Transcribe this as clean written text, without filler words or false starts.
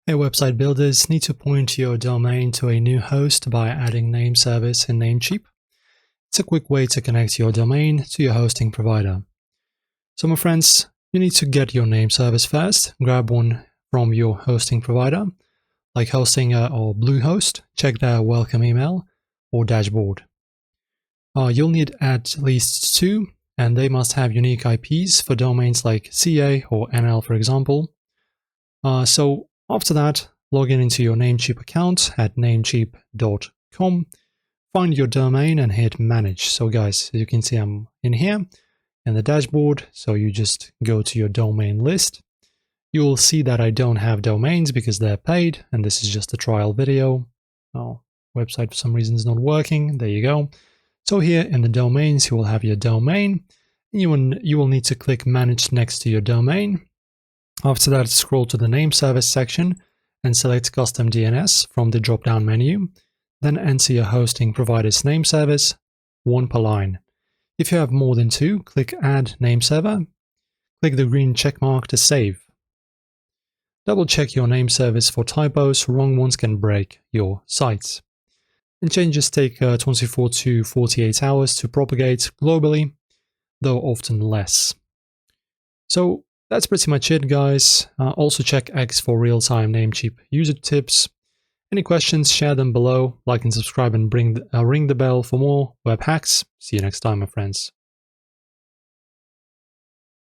Hey, website builders need to point your domain to a new host by adding Nameservers in Namecheap. It's a quick way to connect your domain to your hosting provider. So my friends, you need to get your name service first. Grab one from your hosting provider, like Hostinger or Bluehost. Check their welcome email or dashboard. You'll need at least 2, and they must have unique IPs for domains like CA or NL, for example. So after that, log into your Namecheap account at namecheap.com, find your domain and hit manage. So guys, as you can see, I'm in here in the dashboard. So you just go to your domain list. You will see that I don't have domains because they're paid, and this is just a trial video. Oh, website for some reason is not working. There you go. So here in the domains, you will have your domain. You will need to click manage next to your domain. After that, scroll to the name service section and select Custom DNS from the drop-down menu. Then enter your hosting provider's name service, 1 per line. If you have more than 2, click Add Nameserver. Click the green check mark to save. Double check your name service for typos. Wrong ones can break your site. And changes take 24 to 48 hours to propagate globally, though often less. So that's pretty much it, guys. Also check X for real-time Namecheap user tips. Any questions, share them below. Like and subscribe and ring the bell for more web hacks. See you next time, my friends.